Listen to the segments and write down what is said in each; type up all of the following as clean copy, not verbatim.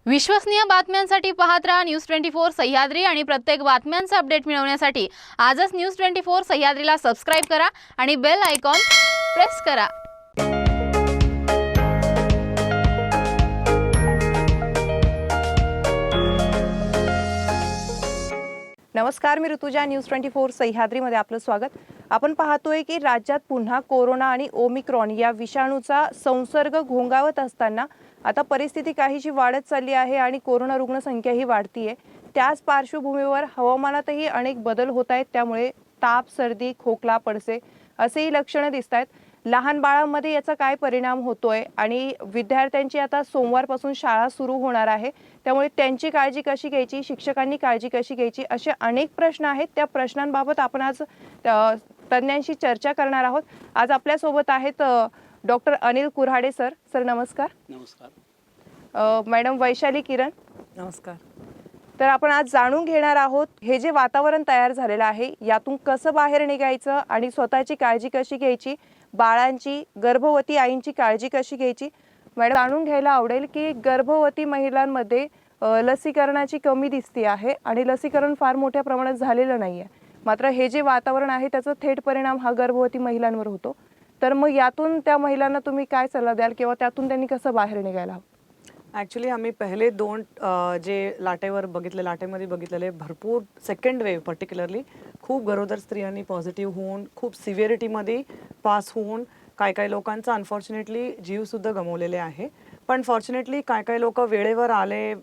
विश्वसनीय बातम्यांसाठी पाहत राहा न्यूज 24 सह्याद्री आणि प्रत्येक बातम्यांचा अपडेट मिळवण्यासाठी आजच न्यूज 24 सह्याद्रीला सबस्क्राइब करा आणि बेल आयकॉन प्रेस करा। नमस्कार, मी ऋतुजा। न्यूज 24 सह्याद्रीमध्ये आपलं स्वागत। आपण पाहतोय की राज्यात पुन्हा कोरोना आणि ओमिक्रॉन या विषाणूचा संसर्ग घोंगावत असताना आता परिस्थिती काहीशी वाढत चालली आहे आणि कोरोना रुग्णसंख्याही वाढतीये। त्याच पार्श्वभूमीवर हवामानातही अनेक बदल होत आहेत, त्यामुळे ताप, सर्दी, खोकला, पडसे असेही लक्षणे दिसतात। लहान बाळांमध्ये याचा काय परिणाम होतोय आणि विद्यार्थ्यांची आता सोमवारपासून शाळा सुरू होणार आहे, त्यामुळे त्यांची काळजी कशी घ्यायची, शिक्षकांनी काळजी कशी घ्यायची, असे अनेक प्रश्न आहेत। त्या प्रश्नांबाबत आपण आज तज्ञांशी चर्चा करणार आहोत। आज आपल्या सोबत आहेत doctor Anil Kurhade sir. Sir नमस्कार। नमस्कार। मॅडम वैशाली किरण, नमस्कार। तर आपण आज जाणून घेणार आहोत हे जे वातावरण तयार झालेलं आहे यातून कसं बाहेर निघायचं आणि स्वतःची काळजी कशी घ्यायची, बाळांची, गर्भवती आईंची काळजी कशी घ्यायची। मॅडम, जाणून घ्यायला आवडेल की गर्भवती महिलांमध्ये लसीकरणाची कमी दिसते आहे आणि लसीकरण फार मोठ्या प्रमाणात झालेलं नाहीये, मात्र हे जे वातावरण आहे त्याचा थेट परिणाम हा गर्भवती महिलांवर होतो। तर मग यातून त्या महिलांना तुम्ही काय सल्ला द्याल किंवा त्यातून त्यांनी कसं बाहेर निघायला हवं? ॲक्च्युली आम्ही पहिले दोन जे लाटेमध्ये बघितलेले भरपूर सेकंड वेव्ह पर्टिक्युलरली खूप गरोदर स्त्रियांनी पॉझिटिव्ह होऊन खूप सिव्हिरिटीमध्ये पास होऊन काय लोकांचा अनफॉर्च्युनेटली जीवसुद्धा गमावलेले आहे। पण फॉर्च्युनेटली काय लोक वेळेवर आले,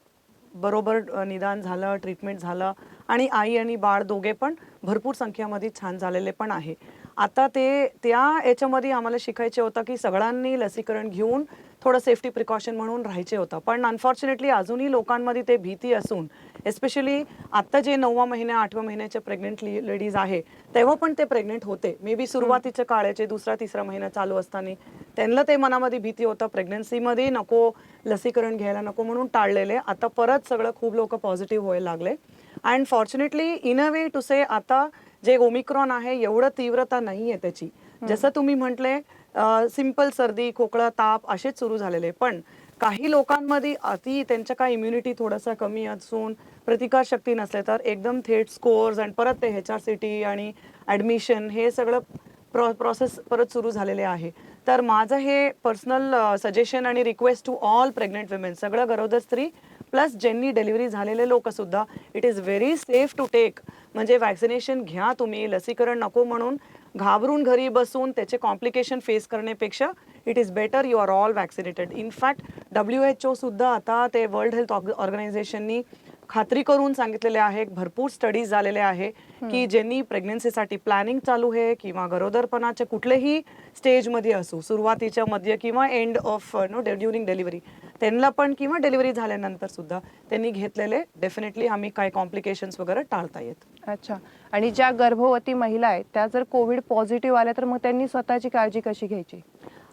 बरोबर निदान झालं, ट्रीटमेंट झालं आणि आई आणि बाळ दोघे पण भरपूर संख्येमध्ये छान झालेले पण आहे। आता त्या याच्यामध्ये आम्हाला शिकायचे होतं की सगळ्यांनी लसीकरण घेऊन थोडं सेफ्टी प्रिकॉशन म्हणून राहायचे होतं। पण अनफॉर्च्युनेटली अजूनही लोकांमध्ये ते भीती असून एस्पेशली आत्ता जे 9व्या महिन्या 8व्या महिन्याचे प्रेग्नेंट लेडीज आहे तेव्हा पण ते प्रेग्नेंट होते, मे बी सुरुवातीच्या काळाचे 2रा-3रा महिना चालू असताना त्यांना ते मनामध्ये भीती होतं, प्रेग्नन्सीमध्ये नको लसीकरण घ्यायला नको म्हणून टाळलेले। आता परत सगळं खूप लोक पॉझिटिव्ह व्हायला लागले and fortunately in a way to say आता जे ओमिक्रॉन आहे एवढं तीव्रता नाही आहे त्याची। जसं तुम्ही म्हटले सिंपल सर्दी, खोकला, ताप असेच सुरू झालेले, पण काही लोकांमध्ये त्यांच्या काय इम्युनिटी थोडासा कमी असून प्रतिकारशक्ती नसले तर एकदम थेट स्कोअर्स आणि परत ते HRCT आणि ॲडमिशन हे सगळं प्रोसेस परत सुरू झालेले आहे। तर माझं हे पर्सनल सजेशन आणि request to all pregnant women, सगळं गरोदर स्त्री प्लस ज्यांनी डिलिव्हरी झालेले लोकसुद्धा, it is very safe to take, म्हणजे वॅक्सिनेशन घ्या तुम्ही। लसीकरण नको म्हणून घाबरून घरी बसून त्याचे कॉम्प्लिकेशन फेस करण्यापेक्षा it is better you are all vaccinated. In fact WHO सुद्धा आता ते वर्ल्ड हेल्थ ऑर्गनायझेशननी खात्री करून सांगितलेले आहे, भरपूर स्टडीज झालेले आहे की ज्यांनी प्रेग्नन्सीसाठी प्लॅनिंग चालू आहे किंवा गरोदरपणाच्या कुठलेही स्टेजमध्ये असू, सुरुवातीच्या, मध्ये किंवा एंड ऑफ ड्युरिंग डिलिव्हरी, त्यांना पण किंवा डिलिव्हरी झाल्यानंतर सुद्धा त्यांनी घेतलेले डेफिनेटली आम्ही काय कॉम्प्लिकेशन्स वगैरे टाळता येत। अच्छा, आणि ज्या गर्भवती महिला आहेत त्या जर कोविड पॉझिटिव्ह आल्या तर मग त्यांनी स्वतःची काळजी कशी घ्यायची?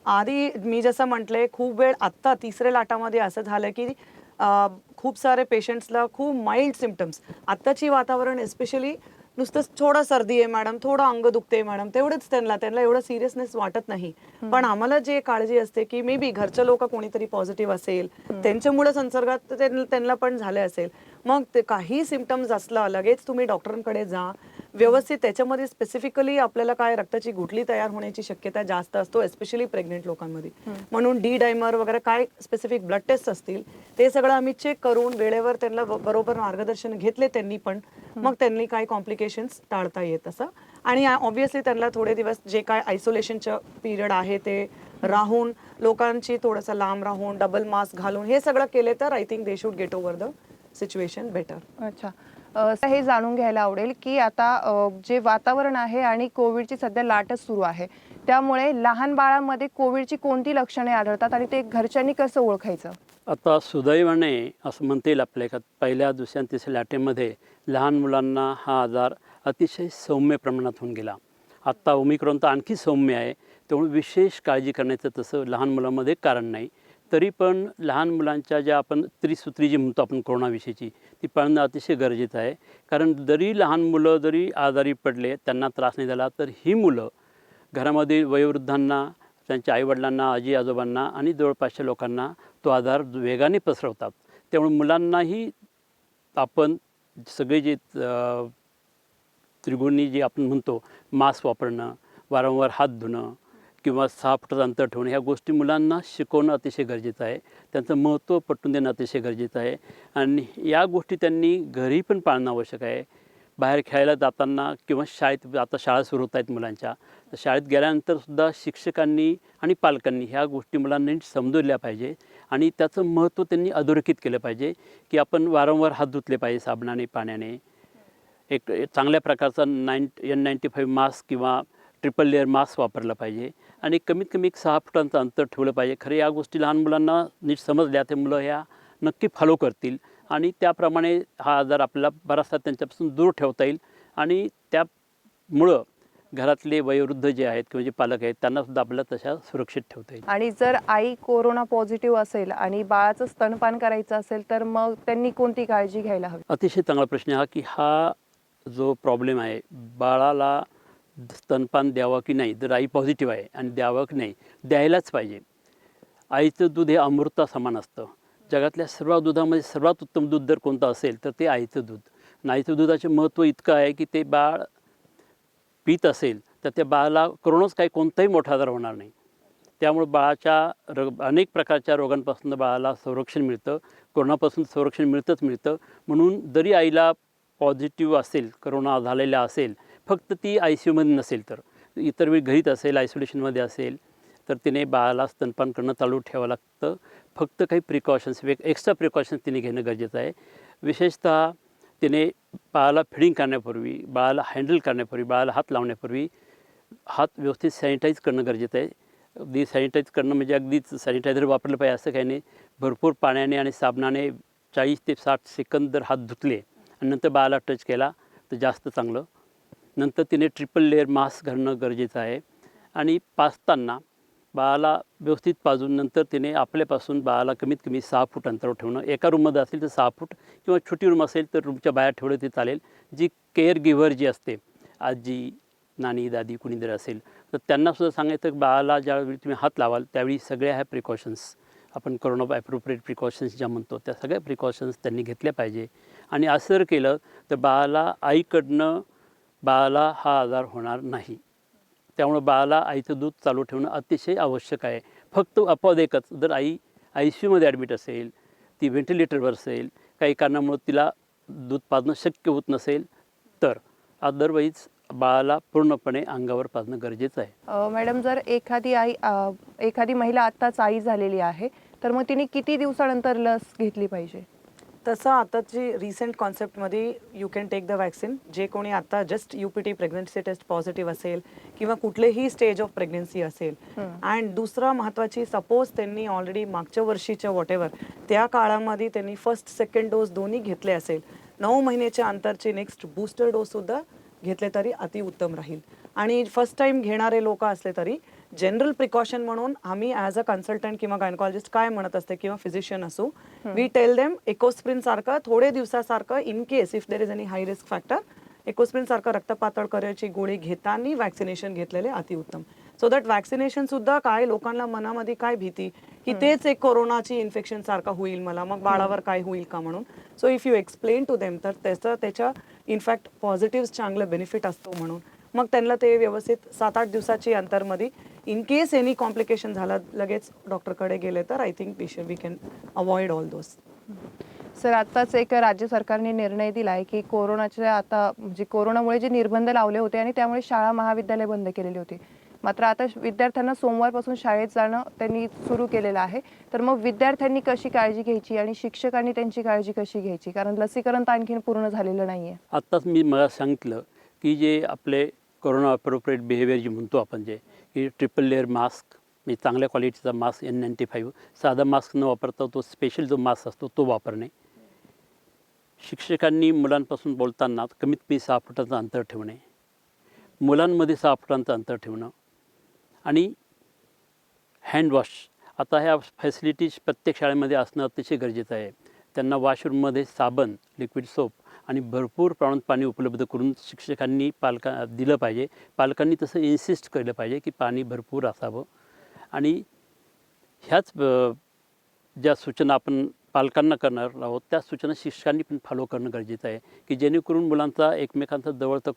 आधी मी जसं म्हटले खूप वेळ आत्ता 3ऱ्या लाटामध्ये असं झालं की खूप सारे पेशंट्सला खूप माइल्ड सिम्पटम्स, आत्ताची वातावरण एस्पेशली नुसतं थोडं सर्दी आहे मॅडम, थोडं अंग दुखते मॅडम, तेवढंच त्यांना एवढं सिरियसनेस वाटत नाही। पण आम्हाला जे काळजी असते की मे बी घरचे लोक कोणीतरी पॉझिटिव्ह असेल, त्यांच्यामुळे संसर्गात त्यांना पण झाले असेल, मग ते काही सिम्पटम्स असला लगेच तुम्ही डॉक्टरांकडे जा व्यवस्थित। त्याच्यामध्ये स्पेसिफिकली आपल्याला काय रक्ताची गुठली तयार होण्याची शक्यता जास्त असतो एस्पेशली प्रेग्नेंट लोकांमध्ये, म्हणून डी डायमर वगैरे काय स्पेसिफिक ब्लड टेस्ट असतील ते सगळं आम्ही चेक करून वेळेवर त्यांना बरोबर मार्गदर्शन घेतले त्यांनी पण, मग त्यांनी काय कॉम्प्लिकेशन्स टाळता येत असं। आणि ऑब्व्हियसली त्यांना थोडे दिवस जे काय आयसोलेशनचं पिरियड आहे ते राहून, लोकांची थोडंसं लांब राहून, डबल मास्क घालून हे सगळं केले तर I think they should get over the situation better. अच्छा, हे जाणून घ्यायला आवडेल की आता जे वातावरण आहे आणि कोविडची सध्या लाटच सुरू आहे, त्यामुळे लहान बाळांमध्ये कोविडची कोणती लक्षणे आढळतात आणि ते घरच्यांनी कसं ओळखायचं? आता सुदैवाने असं म्हणता येईल आपल्या का पहिल्या, दुसऱ्या, तिसऱ्या लाटेमध्ये लहान मुलांना हा आजार अतिशय सौम्य प्रमाणात होऊन गेला। आत्ता ओमिक्रॉन तर आणखी सौम्य आहे, त्यामुळे विशेष काळजी करण्याचं तसं लहान मुलांमध्ये कारण नाही। तरी पण लहान मुलांच्या ज्या आपण त्रिसूत्री जी म्हणतो आपण कोरोनाविषयीची, ती पाळणं अतिशय गरजेचं आहे। कारण जरी लहान मुलं जरी आजारी पडले, त्यांना त्रास नाही झाला, तर ही मुलं घरामध्ये वयोवृद्धांना, त्यांच्या आईवडिलांना, आजी आजोबांना आणि जवळपासच्या लोकांना तो आजार वेगाने पसरवतात। त्यामुळे मुलांनाही आपण सगळे जे त्रिगुणी जे आपण म्हणतो, मास्क वापरणं, वारंवार हात धुणं किंवा 6 फुटाचं अंतर ठेवणं, ह्या गोष्टी मुलांना शिकवणं अतिशय गरजेचं आहे. त्यांचं महत्त्व पटवून देणं अतिशय गरजेचं आहे आणि या गोष्टी त्यांनी घरी पण पाळणं आवश्यक आहे. बाहेर खेळायला जाताना किंवा शाळेत, आता शाळा सुरू होत आहेत मुलांच्या, तर शाळेत गेल्यानंतरसुद्धा शिक्षकांनी आणि पालकांनी ह्या गोष्टी मुलांना समजवल्या पाहिजे आणि त्याचं महत्त्व त्यांनी अधोरेखित केलं पाहिजे की आपण वारंवार हात धुतले पाहिजे साबणाने, पाण्याने. एक चांगल्या प्रकारचा N95 मास्क किंवा ट्रिपल लेअर मास्क वापरला पाहिजे आणि कमीत कमी एक 6 फुटांचं अंतर ठेवलं पाहिजे. खरं या गोष्टी लहान मुलांना नीट समजल्या ते मुलं ह्या नक्की फॉलो करतील आणि त्याप्रमाणे हा आजार आपल्याला बराचसा त्यांच्यापासून दूर ठेवता येईल आणि त्यामुळं घरातले वयोवृद्ध जे आहेत किंवा जे पालक आहेत त्यांनासुद्धा आपल्याला तशा सुरक्षित ठेवता येईल. आणि जर आई कोरोना पॉझिटिव्ह असेल आणि बाळाचं स्तनपान करायचं असेल तर मग त्यांनी कोणती काळजी घ्यायला हवी? अतिशय चांगला प्रश्न हा की हा जो प्रॉब्लेम आहे, बाळाला स्तनपान द्यावं की नाही, जर आई पॉझिटिव्ह आहे आणि द्यावं की नाही, द्यायलाच पाहिजे. आईचं दूध हे अमृता समान असतं. जगातल्या सर्व दुधामध्ये सर्वात उत्तम दूध जर कोणतं असेल तर ते आईचं दूध. आणि आईचं दुधाचे महत्त्व इतकं आहे की ते बाळ पीत असेल तर त्या बाळाला कोरोनाच कोणताही मोठा आजार होणार नाही. त्यामुळे बाळाच्या अनेक प्रकारच्या रोगांपासून बाळाला संरक्षण मिळतं. कोरोनापासून संरक्षण मिळतं. म्हणून जरी आईला पॉझिटिव्ह असेल, कोरोना झालेला असेल, फक्त ती ICUमध्ये नसेल तर इतर वेळी घरीच असेल, आयसोलेशनमध्ये असेल, तर तिने बाळाला स्तनपान करणं चालू ठेवावं लागतं. फक्त काही प्रिकॉशन्स, एक्स्ट्रा प्रिकॉशन्स तिने घेणं गरजेचं आहे. विशेषतः तिने बाळाला फिडिंग करण्यापूर्वी, बाळाला हँडल करण्यापूर्वी, बाळाला हात लावण्यापूर्वी हात व्यवस्थित सॅनिटाईज करणं गरजेचं आहे. अगदी सॅनिटाईज करणं म्हणजे अगदीच सॅनिटायझर वापरलं पाहिजे असं काही नाही. भरपूर पाण्याने आणि साबणाने 40 ते 60 सेकंद जर हात धुतले आणि नंतर बाळाला टच केला तर जास्त चांगलं. नंतर तिने ट्रिपल लेअर मास्क घालणं गरजेचं आहे आणि पाजताना बाळाला व्यवस्थित पाजून नंतर तिने आपल्यापासून बाळाला कमीत कमी 6 फूट अंतरावर ठेवणं. एका रूममध्ये असेल तर 6 फूट किंवा छोटी रूम असेल तर रूमच्या बाहेर ठेवलं ते चालेल. जी केअर गिव्हर जी असते, आजी, नानी, दादी कुणी जर असेल तर त्यांनासुद्धा सांगायचं की बाळाला ज्यावेळी तुम्ही हात लावाल त्यावेळी सगळ्या ह्या प्रिकॉशन्स, आपण कोरोना ॲप्रोप्रिएट प्रिकॉशन्स ज्या म्हणतो त्या सगळ्या प्रिकॉशन्स त्यांनी घेतल्या पाहिजे. आणि असं जर केलं तर आईकडनं बाळाला हा आजार होणार नाही. त्यामुळे बाळाला आईचं दूध चालू ठेवणं अतिशय आवश्यक आहे. फक्त अपवाद एकच, जर आई ICUमध्ये ॲडमिट असेल, ती व्हेंटिलेटरवर असेल, काही कारणामुळे तिला दूध पाजणं शक्य होत नसेल तर अदरवाईज बाळाला पूर्णपणे अंगावर पाजणं गरजेचं आहे. मॅडम, जर एखादी महिला आत्ताच आई झालेली आहे तर मग तिने किती दिवसानंतर लस घेतली पाहिजे? तसं आताची रिसेंट कॉन्सेप्टमध्ये you can take the vaccine. जे कोणी आता just UPT pregnancy test positive असेल किंवा कुठलेही स्टेज ऑफ प्रेग्नन्सी असेल. अँड दुसरा महत्त्वाची, सपोज त्यांनी ऑलरेडी मागच्या वर्षीच्या वॉटेवर त्या काळामध्ये त्यांनी फर्स्ट सेकंड डोस दोन्ही घेतले असेल, 9 महिन्याच्या अंतरचे नेक्स्ट बूस्टर डोससुद्धा घेतले तरी अतिउत्तम राहील. आणि फर्स्ट टाईम घेणारे लोक असले तरी जनरल प्रिकॉशन म्हणून आम्ही ॲज अ कन्सल्टंट किंवा गायनकॉलॉजिस्ट काय म्हणत असते किंवा फिजिशियन असू, वी टेल देम इकोस्प्रिन सारखं थोडे दिवसासारखं in case if there is any high risk factor, Ecosprin सारखं रक्त पातळ करायची गोळी घेताना वॅक्सिनेशन घेतलेले अतिउत्तम. सो दॅट वॅक्सिनेशन सुद्धा काय लोकांना मनामध्ये काय भीती की तेच एक कोरोनाची इन्फेक्शन सारखा होईल मला, मग बाळावर काय होईल का म्हणून. So if you explain to them तर त्याच्या इनफॅक्ट पॉझिटिव्ह चांगलं बेनिफिट असतो म्हणून मग त्यांना ते व्यवस्थित 7-8 दिवसाची अंतरमध्ये इन केस एनी कॉम्प्लिकेशन झालं लगेच डॉक्टरकडे गेले तर I think we can avoid all those. Sir, आत्ताच एक राज्य सरकारने निर्णय दिला आहे की कोरोनामुळे जे निर्बंध लावले होते आणि त्यामुळे शाळा महाविद्यालय बंद केलेली होती, मात्र आता विद्यार्थ्यांना सोमवारपासून शाळेत जाणं त्यांनी सुरू केलेलं आहे. तर मग विद्यार्थ्यांनी कशी काळजी घ्यायची आणि शिक्षकांनी त्यांची काळजी कशी घ्यायची, कारण लसीकरण तर आणखीन पूर्ण झालेलं नाही आहे. आत्ताच मला सांगितलं की जे आपले कोरोना अप्रोप्रिएट बिहेवियर जे म्हणतो आपण, जे की ट्रिपल लेअर मास्क, म्हणजे चांगल्या क्वालिटीचा मास्क N95, साधा मास्क न वापरता तो स्पेशल जो मास्क असतो तो वापरणे. शिक्षकांनी मुलांपासून बोलताना कमीत कमी 6 फुटाचं अंतर ठेवणे, मुलांमध्ये 6 फुटांचं अंतर ठेवणं आणि हँडवॉश. आता ह्या फॅसिलिटीज प्रत्येक शाळेमध्ये असणं अतिशय गरजेचं आहे. त्यांना वॉशरूममध्ये साबण, लिक्विड सोप आणि भरपूर प्रमाणात पाणी उपलब्ध करून शिक्षकांनी दिलं पाहिजे. पालकांनी तसं इन्सिस्ट केलं पाहिजे की पाणी भरपूर असावं. आणि ह्याच ज्या सूचना आपण पालकांना करणार आहोत त्या सूचना शिक्षकांनी पण फॉलो करणं गरजेचं आहे की जेणेकरून मुलांचा एकमेकांचा जवळचा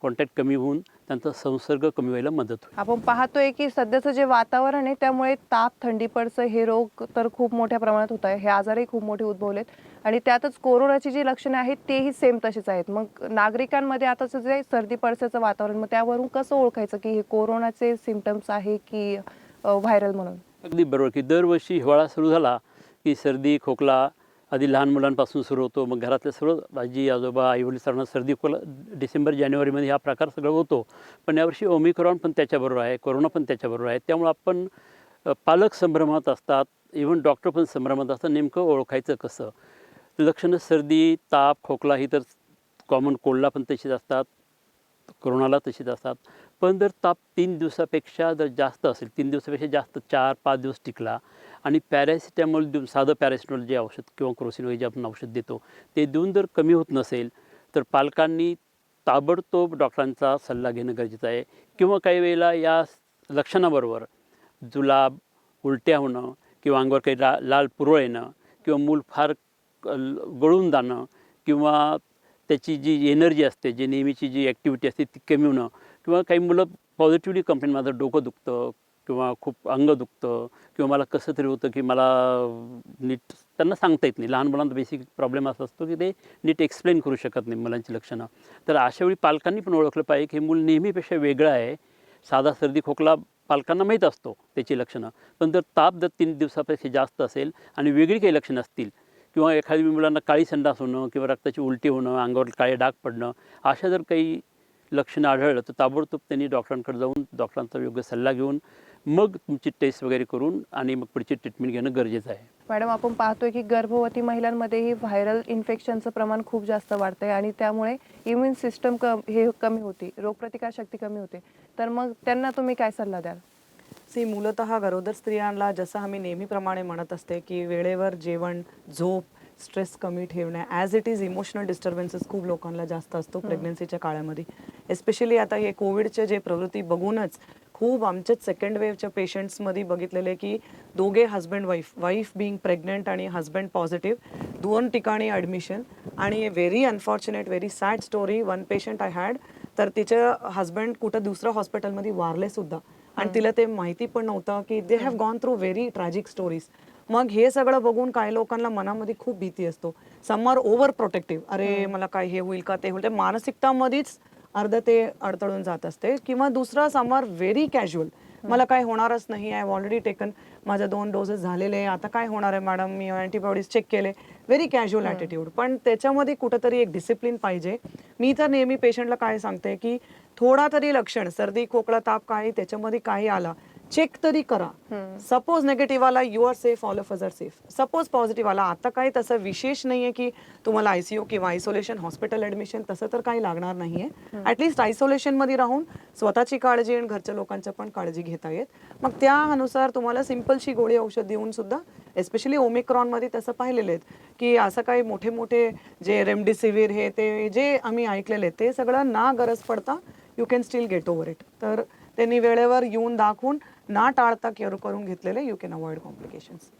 कॉन्टॅक्ट कमी होऊन त्यांचा संसर्ग कमी व्हायला मदत होईल. आपण पाहतोय की सध्याचं जे वातावरण आहे त्यामुळे ताप, थंडी पडसं हे रोग तर खूप मोठ्या प्रमाणात होत आहे. हे आजारही खूप मोठे उद्भवलेत आणि त्यातच कोरोनाची जी लक्षणं आहेत तेही सेम तशीच आहेत. मग नागरिकांमध्ये आताचं जे सर्दी पडसाचं वातावरण, मग त्यावरून कसं ओळखायचं की हे कोरोनाचे सिम्पटम्स आहे की व्हायरल म्हणून? अगदी बरोबर की दरवर्षी हिवाळा सुरू झाला की सर्दी खोकला आधी लहान मुलांपासून सुरू होतो, मग घरातल्या सर्व आजी आजोबा आईवडील सर्वांना सर्दी खोकला डिसेंबर जानेवारीमध्ये हा प्रकार सगळं होतो. पण यावर्षी ओमिक्रॉन पण त्याच्याबरोबर आहे, कोरोना पण त्याच्याबरोबर आहे. त्यामुळे आपण पालक संभ्रमात असतात, इव्हन डॉक्टर पण संभ्रमात असतात. नेमकं ओळखायचं कसं? लक्षणं सर्दी ताप खोकला ही तर कॉमन कोल्डला पण तशीच असतात, कोरोनाला तशीच असतात. पण जर ताप 3 दिवसापेक्षा जर जास्त असेल, 3 दिवसापेक्षा जास्त 4-5 दिवस टिकला आणि पॅरासिटामॉल देऊन साधं पॅरासिटामॉल जे औषध किंवा क्रोसिन वगैरे जे आपण औषध देतो ते देऊन जर कमी होत नसेल तर पालकांनी ताबडतोब डॉक्टरांचा सल्ला घेणं गरजेचं आहे. किंवा काही वेळेला या लक्षणाबरोबर जुलाब, उलट्या होणं किंवा अंगावर काही लाल पुरळ येणं किंवा मूल फार गळून जाणं किंवा त्याची जी एनर्जी असते, जी नेहमीची जी ॲक्टिव्हिटी असते ती कमी होणं किंवा काही मुलं पॉझिटिव्हली कंप्लेंट माझं डोकं दुखतं किंवा खूप अंग दुखतं किंवा मला कसं तरी होतं की मला नीट त्यांना सांगता येत नाही. लहान मुलांचा बेसिक प्रॉब्लेम असा असतो की ते नीट एक्सप्लेन करू शकत नाही मुलांची लक्षणं. तर अशावेळी पालकांनी पण ओळखलं पाहिजे की हे मूल नेहमीपेक्षा वेगळं आहे. साधा सर्दी खोकला पालकांना माहीत असतो त्याची लक्षणं, पण जर ताप जर 3 दिवसापेक्षा जास्त असेल आणि वेगळी काही लक्षणं असतील किंवा एखाद्या मुलांना काळी संडास होणं किंवा रक्ताची उलटी होणं, अंगावर काळे डाग पडणं, अशा जर काही लक्षणं आढळलं तर ताबडतोब त्यांनी डॉक्टरांकडे जाऊन डॉक्टरांचा योग्य सल्ला घेऊन मग तुमची टेस्ट वगैरे करून आणि मग पुढची ट्रीटमेंट घेणं गरजेचं आहे. मॅडम, आपण पाहतोय की गर्भवती महिलांमध्येही व्हायरल इन्फेक्शनचं प्रमाण खूप जास्त वाढतंय आणि त्यामुळे इम्युन सिस्टम हे कमी होते, रोगप्रतिकारशक्ती कमी होते. तर मग त्यांना तुम्ही काय सल्ला द्याल? मूलतः गरोदर स्त्रियांना जसं आम्ही नेहमीप्रमाणे म्हणत असते की वेळेवर जेवण, झोप, स्ट्रेस कमी ठेवणे, as it is emotional disturbances खूप लोकांना जास्त असतो प्रेग्नन्सीच्या काळामध्ये. एस्पेशली आता हे कोविडचे जे प्रवृत्ती बघूनच खूप आमच्याच सेकंड वेव्हच्या पेशंट्समध्ये बघितलेले की दोघे हजबंड वाईफ बिंग प्रेग्नंट आणि हजबंड पॉझिटिव्ह, 2 ठिकाणी ॲडमिशन. आणि very unfortunate, very sad story, 1 patient I had, तर तिचं हजबंड कुठं दुसऱ्या हॉस्पिटलमध्ये वारले सुद्धा आणि तिला ते माहिती पण नव्हतं की they have gone through very tragic stories. मग हे सगळं बघून काही लोकांना मनामध्ये खूप भीती असतो. सम आर ओव्हर प्रोटेक्टिव्ह, अरे मला काय हे होईल का ते होईल, मानसिकतामध्येच अर्ध ते अडथळून जात असते. किंवा दुसरा सम आर व्हेरी कॅज्युअल, मला काय होणारच नाही, आय हॅव ऑलरेडी टेकन, माझा 2 डोसेस झालेले आहे, आता काय होणार आहे मॅडम, मी अँटीबॉडीज चेक केले. Very casual attitude. पण त्याच्यामध्ये कुठंतरी एक डिसिप्लिन पाहिजे. मी तर नेहमी पेशंटला काय सांगते की थोडा तरी लक्षण, सर्दी खोकला ताप काही त्याच्यामध्ये काही आला, चेक तरी करा. सपोज नेगेटिव्ह आला, you are safe, all of us are safe. Suppose positive आला, आता काही तसं विशेष नाहीये की तुम्हाला आयसीयू किंवा आयसोलेशन हॉस्पिटल ऍडमिशन तसं तर काही लागणार नाहीये. ऍटलीस्ट आयसोलेशन मध्ये राहून स्वतःची काळजी आणि घरच्या लोकांच्या पण काळजी घेता येत. मग त्यानुसार तुम्हाला सिंपलशी गोळी औषध देऊन सुद्धा, एस्पेशली ओमिक्रॉन मध्ये तसं पाहिलेले आहेत की असं काही मोठे मोठे जे रेमडेसिवीर हे ते जे आम्ही ऐकलेले ते सगळं ना गरज पडता you can still get over it. तर त्यांनी वेळेवर येऊन दाखवून ना टाळता केअर करून घेतलेले यू कॅन अवॉइड कॉम्प्लिकेशन्स.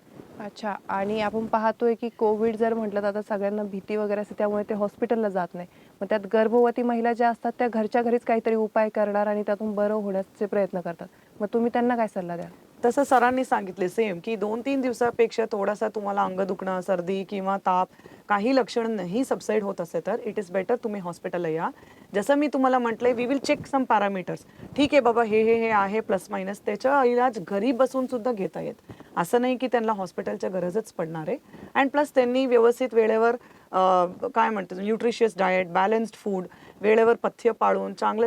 अच्छा, आणि आपण पाहतोय की कोविड जर म्हटलं तर आता सगळ्यांना भीती वगैरे असते, त्यामुळे ते हॉस्पिटलला जात नाही. मग त्यात गर्भवती महिला ज्या असतात त्या घरच्या घरीच काहीतरी उपाय करणार आणि त्यातून बरं होण्याचे प्रयत्न करतात. मग तुम्ही त्यांना काय सल्ला द्याल? तसं सरांनी सांगितले सेम की 2-3 दिवसापेक्षा थोडासा तुम्हाला अंग दुखणं, सर्दी किंवा ताप काही लक्षण नाही सबसाईड होत असे तर इट इज बेटर तुम्ही हॉस्पिटलला या. जसं मी तुम्हाला म्हटलंय, we will check some parameters. ठीक आहे बाबा, हे आहे प्लस मायनस, त्याचा इलाज घरी बसून सुद्धा घेता येत. असं नाही की त्यांना हॉस्पिटलच्या गरजच पडणार आहे. अँड प्लस त्यांनी व्यवस्थित वेळेवर काय म्हणतात न्यूट्रिशियस डाएट, बॅलन्स्ड फूड, वेळेवर पथ्य पाळून चांगलं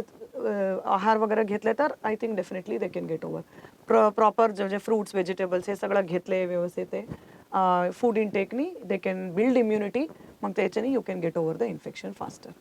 आहार वगैरे घेतले तर I think definitely they can get over. Proper जे फ्रूट्स व्हेजिटेबल्स हे सगळं घेतले व्यवस्थित आहे फूड इनटेकनी दे कॅन बिल्ड इम्युनिटी. मग त्याच्याने you can get over the infection faster.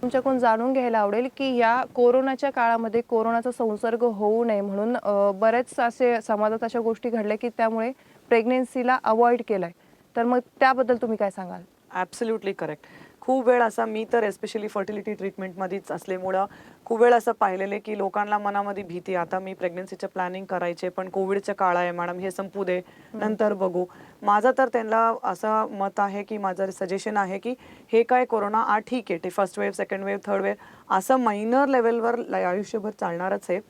तुमच्याकडून जाणून घ्यायला आवडेल की या कोरोनाच्या काळामध्ये कोरोनाचा संसर्ग होऊ नये म्हणून बरेच असे समाजात अशा गोष्टी घडल्या की त्यामुळे प्रेग्नेन्सीला अवॉइड केलंय, तर मग त्याबद्दल तुम्ही काय सांगाल? Absolutely correct. खूप वेळ असा मी तर एस्पेशली फर्टिलिटी ट्रीटमेंटमध्येच असल्यामुळं खूप वेळ असं पाहिलेलं आहे की लोकांना मनामध्ये भीती, आता मी प्रेग्नन्सीचं प्लॅनिंग करायचे पण कोविडचं काळ आहे मॅडम, हे संपू दे नंतर बघू. माझं तर त्यांना असं मत आहे की माझं सजेशन आहे की हे काय कोरोना ठीक आहे, ते first wave, second wave, third wave असं मायनर लेवलवर आयुष्यभर चालणारच आहे.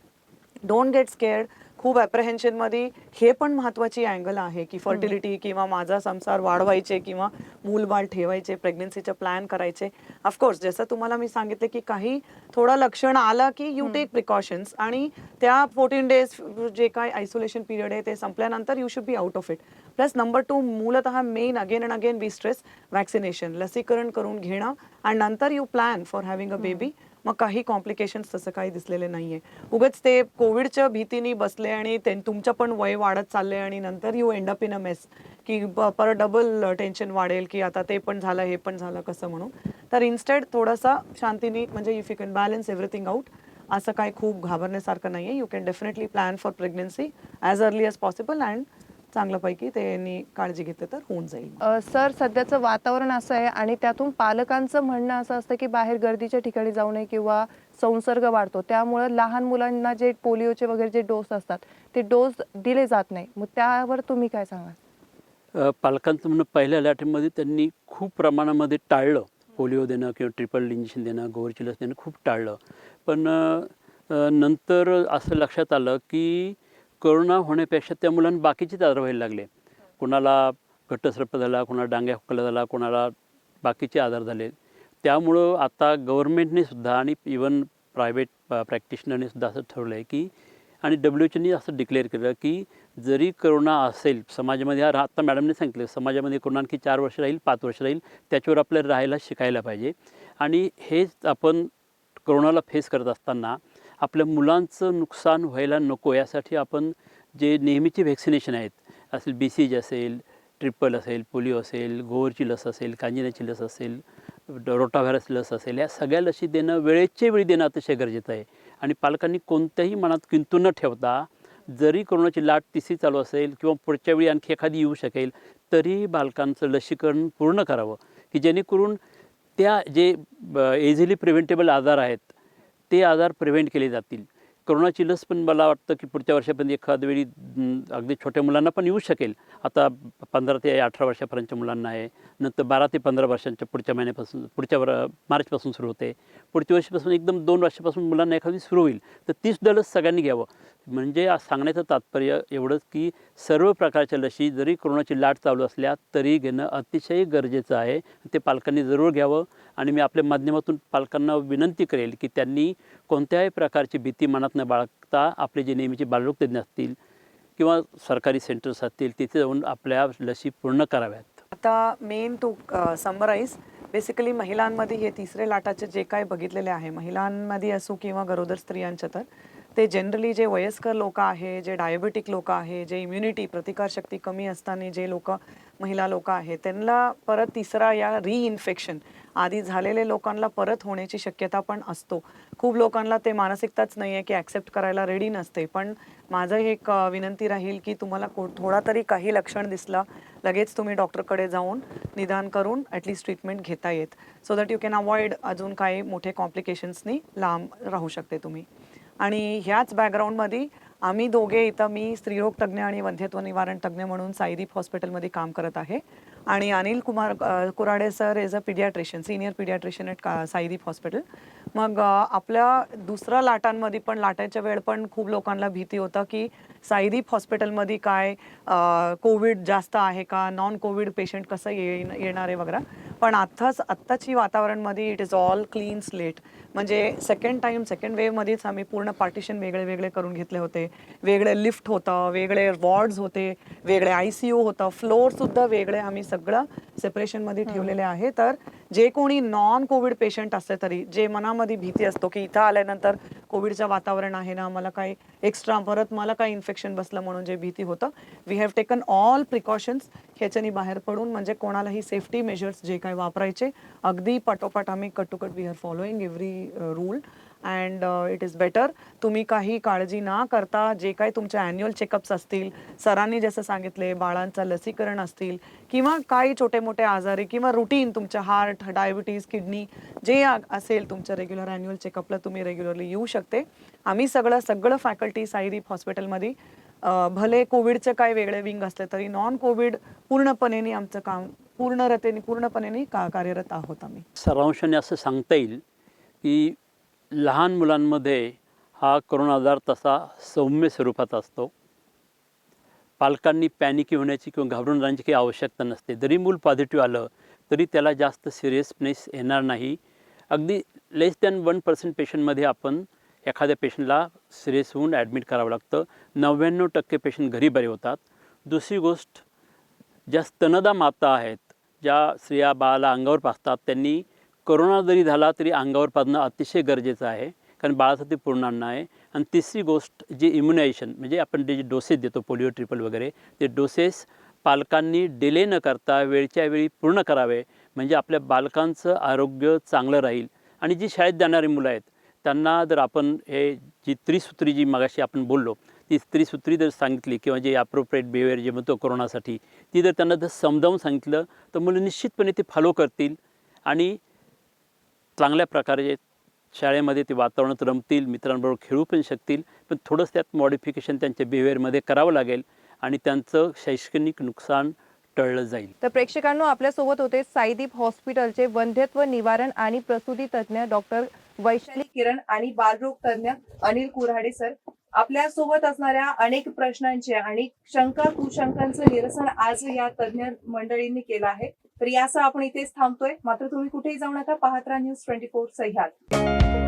Don't get scared. खूप ॲप्रहेन्शनमध्ये हे पण महत्त्वाची अँगल आहे की फर्टिलिटी किंवा माझा संसार वाढवायचे किंवा मूलबाळ ठेवायचे, प्रेग्नन्सीचं प्लॅन करायचे. ऑफकोर्स जसं तुम्हाला मी सांगितलं की काही थोडं लक्षण आलं की यू टेक प्रिकॉशन्स आणि त्या 14 डेज जे काय आयसोलेशन पिरियड आहे ते संपल्यानंतर you should be out of it. Plus number 2 मूलतः main again and again we stress vaccination, लसीकरण करून घेणं आणि नंतर you plan for having a baby. मग काही कॉम्प्लिकेशन्स तसं काही दिसलेले नाहीये. उगाच ते कोविडच्या भीतीने बसले आणि तुमचं पण वय वाढत चाललंय आणि नंतर you end up in a mess की परत डबल टेन्शन वाढेल की आता ते पण झालं हे पण झालं कसं म्हणून. तर इन्स्टेड थोडासा शांतीने म्हणजे if you can balance everything out, असं काही खूप घाबरण्यासारखं नाहीये. You can definitely plan for pregnancy as early as possible and चांगल्यापैकी त्यांनी काळजी घेतली तर होऊन जाईल. सर, सध्याचं वातावरण असं आहे आणि त्यातून पालकांचं म्हणणं असं असतं की बाहेर गर्दीच्या ठिकाणी जाऊ नये किंवा संसर्ग वाढतो, त्यामुळं लहान मुलांना जे पोलिओचे वगैरे जे डोस असतात ते डोस दिले जात नाही. मग त्यावर तुम्ही काय सांगाल? पालकांचं म्हणणं पहिल्या लाटेमध्ये त्यांनी खूप प्रमाणामध्ये टाळलं. पोलिओ देणं किंवा ट्रिपल इंजेक्शन देणं, गोवरची लस देणं खूप टाळलं. पण नंतर असं लक्षात आलं की कोरोना होण्यापेक्षा त्या मुलांना बाकीचेच आजार व्हायला लागले. कोणाला घटस्राप झाला, कोणाला डांग्या खोकला झाला, कोणाला बाकीचे आजार झाले. त्यामुळं आता गव्हर्नमेंटने सुद्धा आणि इवन प्रायव्हेट प्रॅक्टिशनरने सुद्धा असं ठरवलं आहे की आणि WHOने असं डिक्लेअर केलं की जरी कोरोना असेल समाजामध्ये, आता मॅडमने सांगितलं समाजामध्ये कोरोना आणखी 4 वर्ष राहील, 5 वर्ष राहील, त्याच्यावर आपल्याला राहायला शिकायला पाहिजे. आणि हेच आपण कोरोनाला फेस करत असताना आपल्या मुलांचं नुकसान व्हायला नको यासाठी आपण जे नेहमीचे व्हॅक्सिनेशन आहेत, असेल BCG असेल, ट्रिपल असेल, पोलिओ असेल, गोवरची लस असेल, कांजिण्याची लस असेल, रोटाव्हायरस लस असेल, या सगळ्या लसी देणं वेळेच्या वेळी देणं अतिशय गरजेचं आहे. आणि पालकांनी कोणत्याही मनात किंतु न ठेवता, जरी कोरोनाची लाट तिसरी चालू असेल किंवा पुढच्या वेळी आणखी एखादी येऊ शकेल तरी बालकांचं लसीकरण पूर्ण करावं की जेणेकरून त्या जे इझिली प्रिव्हेंटेबल आजार आहेत ते आजार प्रिव्हेंट केले जातील. कोरोनाची लस पण मला वाटतं की पुढच्या वर्षापर्यंत एखाद वेळी अगदी छोट्या मुलांना पण येऊ शकेल. आता 15 ते 18 वर्षापर्यंतच्या मुलांना आहे, नंतर 12 ते 15 वर्षांच्या पुढच्या महिन्यापासून मार्चपासून सुरू होते, पुढच्या वर्षीपासून एकदम 2 वर्षापासून मुलांना एखादी सुरू होईल. तर ती सुद्धा लस सगळ्यांनी घ्यावं. म्हणजे आज सांगण्याचं तात्पर्य एवढंच की सर्व प्रकारच्या लसी जरी कोरोनाची लाट चालू असल्या तरी घेणं अतिशय गरजेचं आहे. ते पालकांनी जरूर घ्यावं. आणि मी आपल्या माध्यमातून पालकांना विनंती करेल की त्यांनी कोणत्याही प्रकारची भीती मनात न बाळगता आपले जे नेहमीचे बालरोगतज्ञ असतील किंवा सरकारी सेंटर्स असतील तिथे जाऊन आपल्या लसी पूर्ण कराव्यात. आता मेन टू समराईज, बेसिकली महिलांमध्ये हे तिसरे लाटाचे जे काय बघितलेले आहे, महिलांमध्ये असो किंवा गरोदर स्त्रियांच्या, तर ते जनरली जे वयस्कर लोक आहे, जे डायबेटिक लोक आहे, जे इम्युनिटी प्रतिकारशक्ती कमी असताना जे महिला लोक आहेत, त्यांना परत तिसरा या रिइन्फेक्शन आधी झालेले लोकांना परत होण्याची शक्यता पण असतो. खूप लोकांना ते मानसिकताच नाही आहे की ॲक्सेप्ट करायला रेडी नसते. पण माझं एक विनंती राहील की तुम्हाला थोडा तरी काही लक्षण दिसलं लगेच तुम्ही डॉक्टरकडे जाऊन निदान करून ॲटलिस्ट ट्रीटमेंट घेता येत, so that you can avoid अजून काही मोठे कॉम्प्लिकेशन्सनी लांब राहू शकते तुम्ही. आणि ह्याच बॅकग्राऊंडमध्ये आम्ही दोघे इथं, मी स्त्रीरोग तज्ज्ञ आणि वंध्यत्व निवारण तज्ज्ञ म्हणून साईदीप हॉस्पिटलमध्ये काम करत आहे आणि Anil Kumar Kurade sir is a paediatrician, senior paediatrician at Saideep hospital. मग आपल्या दुसऱ्या लाटांमध्ये पण लाटाच्या वेळ पण खूप लोकांना भीती होता की साईदीप हॉस्पिटलमध्ये काय कोविड जास्त आहे का, नॉन कोविड पेशंट कसं येणार आहे वगैरे. पण आत्ताची वातावरणमध्ये it is all clean slate. म्हणजे सेकंड वेव्हमध्येच आम्ही पूर्ण पार्टिशन वेगळे वेगळे करून घेतले होते. वेगळे लिफ्ट होतं, वेगळे वॉर्ड्स होते, वेगळे ICU होतं, फ्लोअरसुद्धा वेगळे आम्ही सगळं सेपरेशनमध्ये ठेवलेले आहे. तर जे कोणी नॉन कोविड पेशंट असले तरी जे मनामध्ये भीती असतो की इथं आल्यानंतर कोविडचं वातावरण आहे ना, मला काही एक्स्ट्रा परत मला काही इन्फेक्शन बसलं म्हणून जे भीती होतं, we have taken all precautions. ह्याच्यानी बाहेर पडून म्हणजे कोणालाही सेफ्टी मेजर्स जे काही वापरायचे अगदी पटोपट आम्ही cut to cut we are following every rule. And it is better. तुम्ही काही काळजी ना करता जे काही तुमचे ॲन्युअल चेकअप्स असतील, सरांनी जसं सांगितले बाळांचं लसीकरण असतील किंवा काही छोटे मोठे आजारी किंवा रुटीन तुमच्या हार्ट, डायबिटीज, किडनी जे असेल तुमच्या रेग्युलर ॲन्युअल चेकअपला तुम्ही रेग्युलरली येऊ शकते. आम्ही सगळं फॅकल्टी साईदीप हॉस्पिटलमध्ये भले कोविडचे काय वेगळे विंग असले तरी नॉन कोविड पूर्णपणे आमचं काम पूर्णपणे कार्यरत आहोत आम्ही. सारांशाने असं सांगता येईल की लहान मुलांमध्ये हा कोरोना आजार तसा सौम्य स्वरूपात असतो. पालकांनी पॅनिक होण्याची किंवा घाबरून जाण्याची काही आवश्यकता नसते. जरी मूल पॉझिटिव्ह आलं तरी त्याला जास्त सिरियसनेस येणार नाही. अगदी लेस दॅन 1% पेशंटमध्ये आपण एखाद्या पेशंटला सिरियस होऊन ॲडमिट करावं लागतं. 99% पेशंट घरी बरे होतात. दुसरी गोष्ट, ज्या स्तनदा माता आहेत, ज्या स्त्रिया बाळाला अंगावर पाजतात, त्यांनी कोरोना जरी झाला तरी अंगावर पाजणं अतिशय गरजेचं आहे, कारण बाळासाठी पूर्ण अन्न आहे. आणि तिसरी गोष्ट, जे इम्युनायझेशन म्हणजे आपण जे डोसेस देतो पोलिओ ट्रिपल वगैरे, ते डोसेस पालकांनी डिले न करता वेळच्या वेळी पूर्ण करावे, म्हणजे आपल्या बालकांचं आरोग्य चांगलं राहील. आणि जी शाळेत जाणारी मुलं आहेत त्यांना जर आपण हे जी त्रिसूत्री जी मगाशी आपण बोललो ती त्रिसूत्री जर सांगितली किंवा जे ॲप्रोप्रिएट बिहेवियर जे म्हणतो कोरोनासाठी, ती जर त्यांना जर समजावून सांगितलं तर मुलं निश्चितपणे ते फॉलो करतील आणि चांगल्या प्रकारे शाळेमध्ये ते वातावरणात रमतील, मित्रांबरोबर खेळू पण शकतील. पण थोडंसं त्यात मॉडिफिकेशन त्यांच्या बिहेवियरमध्ये करावं लागेल आणि त्यांचं शैक्षणिक नुकसान टळलं जाईल. तर प्रेक्षकांनो, आपल्यासोबत होते साईदीप हॉस्पिटलचे वंध्यत्व निवारण आणि प्रसूती तज्ज्ञ डॉक्टर वैशाली किरण आणि बालरोग तज्ज्ञ अनिल कुऱ्हाडे सर. आपल्या सोबत असणाऱ्या अनेक प्रश्नांचे आणि शंका कुशंकांचं निरसन आज या तज्ज्ञ मंडळींनी केलं आहे. तर यासह आपण इथेच थांबतोय. मात्र तुम्ही कुठेही जाऊ नका, पाहत राहा न्यूज 24 सह्याद्री.